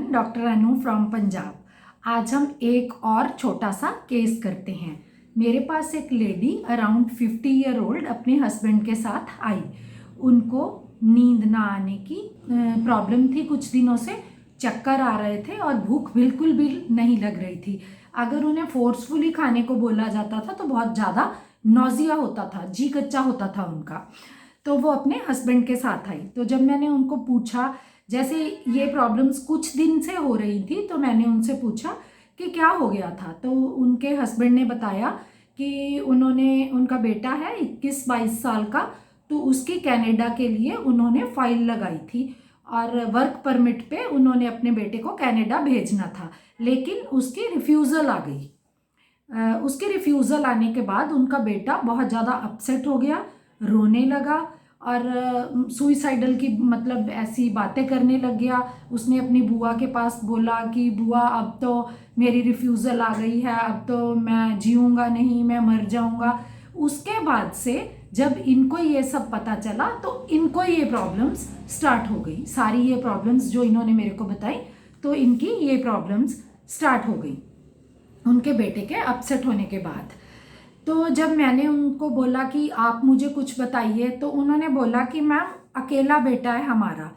Everyone, doctor Anu from Punjab. आज हम एक और छोटा सा केस करते हैं। मेरे पास एक लेडी अराउंड 50 ईयर ओल्ड अपने हस्बैंड के साथ आई। उनको नींद ना आने की प्रॉब्लम थी, कुछ दिनों से चक्कर आ रहे थे और भूख बिल्कुल भी नहीं लग रही थी। अगर उन्हें फोर्सफुली खाने को बोला जाता था तो बहुत ज़्यादा नौजिया होता था, जी कच्चा होता था उनका। तो वो अपने हस्बैंड के साथ आई। तो जब मैंने उनको पूछा, जैसे ये प्रॉब्लम्स कुछ दिन से हो रही थी, तो मैंने उनसे पूछा कि क्या हो गया था। तो उनके हस्बैंड ने बताया कि उनका बेटा है 21-22 साल का, तो उसकी कनाडा के लिए उन्होंने फाइल लगाई थी और वर्क परमिट पे उन्होंने अपने बेटे को कनाडा भेजना था, लेकिन उसकी रिफ्यूज़ल आ गई। उसके रिफ्यूज़ल आने के बाद उनका बेटा बहुत ज़्यादा अपसेट हो गया, रोने लगा और सुइसाइडल की मतलब ऐसी बातें करने लग गया। उसने अपनी बुआ के पास बोला कि बुआ अब तो मेरी रिफ्यूज़ल आ गई है, अब तो मैं जीऊँगा नहीं, मैं मर जाऊँगा। उसके बाद से जब इनको ये सब पता चला तो इनको ये प्रॉब्लम्स स्टार्ट हो गई। सारी ये प्रॉब्लम्स जो इन्होंने मेरे को बताई, तो इनकी ये प्रॉब्लम्स स्टार्ट हो गई उनके बेटे के अपसेट होने के बाद। तो जब मैंने उनको बोला कि आप मुझे कुछ बताइए, तो उन्होंने बोला कि मैम अकेला बेटा है हमारा,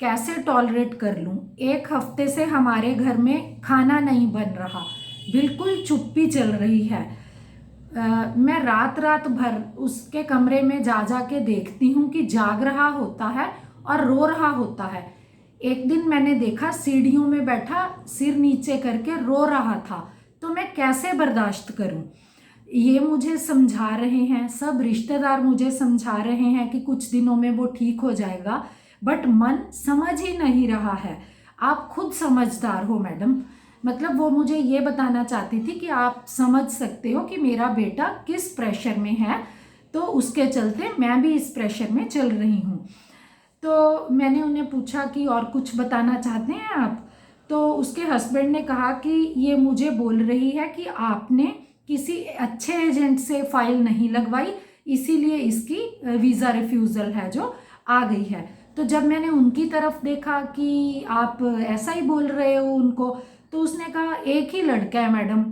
कैसे टॉलरेट कर लूँ। 1 हफ्ते से हमारे घर में खाना नहीं बन रहा, बिल्कुल चुप्पी चल रही है। मैं रात रात भर उसके कमरे में जा जा के देखती हूँ कि जाग रहा होता है और रो रहा होता है। एक दिन मैंने देखा सीढ़ियों में बैठा सिर नीचे करके रो रहा था, तो मैं कैसे बर्दाश्त करूँ। ये मुझे समझा रहे हैं, सब रिश्तेदार मुझे समझा रहे हैं कि कुछ दिनों में वो ठीक हो जाएगा, बट मन समझ ही नहीं रहा है। आप खुद समझदार हो मैडम, मतलब वो मुझे ये बताना चाहती थी कि आप समझ सकते हो कि मेरा बेटा किस प्रेशर में है, तो उसके चलते मैं भी इस प्रेशर में चल रही हूँ। तो मैंने उन्हें पूछा कि और कुछ बताना चाहते हैं आप। तो उसके हस्बैंड ने कहा कि ये मुझे बोल रही है कि आपने किसी अच्छे एजेंट से फाइल नहीं लगवाई, इसीलिए इसकी वीज़ा रिफ्यूज़ल है जो आ गई है। तो जब मैंने उनकी तरफ देखा कि आप ऐसा ही बोल रहे हो उनको, तो उसने कहा एक ही लड़का है मैडम,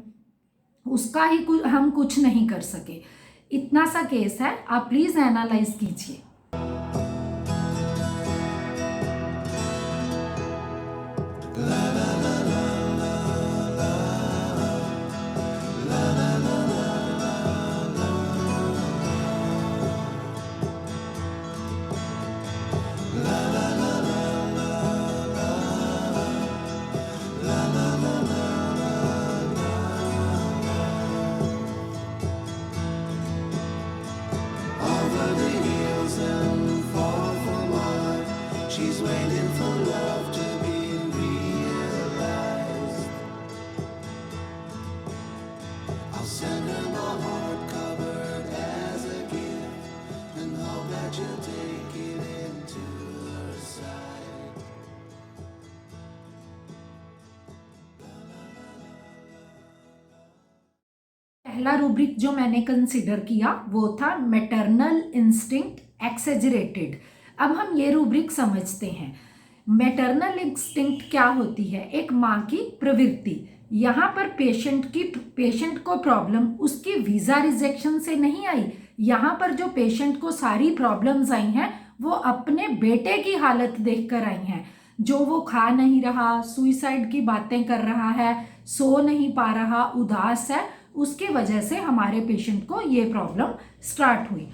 उसका ही हम कुछ नहीं कर सके। इतना सा केस है, आप प्लीज़ एनालाइज कीजिए। She's waiting for love to be realized. I'll send her my heart covered as a gift and hope that you'll take it into her side. पहला रूब्रिक जो मैंने कंसिडर किया वो था मैटरनल इंस्टिंक्ट एक्सेजरेटेड। अब हम ये रूब्रिक समझते हैं। मैटरनल इंस्टिंक्ट क्या होती है? एक माँ की प्रवृत्ति। यहाँ पर पेशेंट को प्रॉब्लम उसकी वीज़ा रिजेक्शन से नहीं आई। यहाँ पर जो पेशेंट को सारी प्रॉब्लम्स आई हैं वो अपने बेटे की हालत देखकर आई हैं, जो वो खा नहीं रहा, सुइसाइड की बातें कर रहा है, सो नहीं पा रहा, उदास है। उसकी वजह से हमारे पेशेंट को ये प्रॉब्लम स्टार्ट हुई।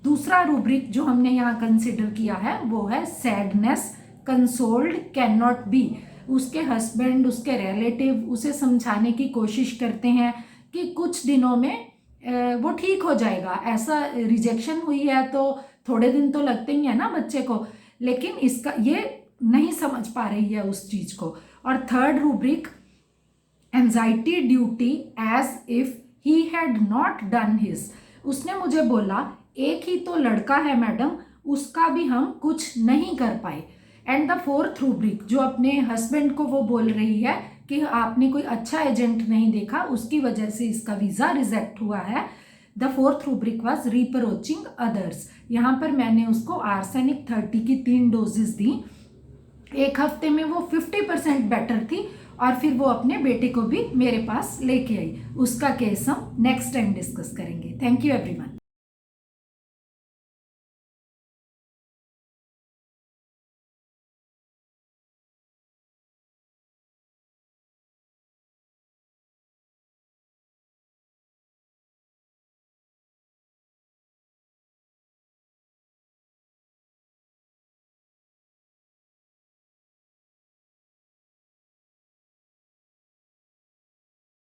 दूसरा रूब्रिक जो हमने यहाँ कंसिडर किया है वो है sadness consoled can not be. उसके हस्बैंड, उसके रिलेटिव उसे समझाने की कोशिश करते हैं कि कुछ दिनों में वो ठीक हो जाएगा। ऐसा रिजेक्शन हुई है तो थोड़े दिन तो लगते ही है ना बच्चे को, लेकिन इसका ये नहीं समझ पा रही है उस चीज़ को। और third rubric anxiety duty as if he had not done his. उसने मुझे बोला एक ही तो लड़का है मैडम, उसका भी हम कुछ नहीं कर पाए। एंड द फोर्थ रूब्रिक जो अपने हस्बैंड को वो बोल रही है कि आपने कोई अच्छा एजेंट नहीं देखा, उसकी वजह से इसका वीज़ा रिजेक्ट हुआ है। The fourth rubric was reproaching others. यहाँ पर मैंने उसको आर्सेनिक 30 की 3 डोजेस दी। एक हफ्ते में वो 50% बेटर थी और फिर वो अपने बेटे को भी मेरे पास लेके आई। उसका केस हम नेक्स्ट टाइम डिस्कस करेंगे। Thank you everyone.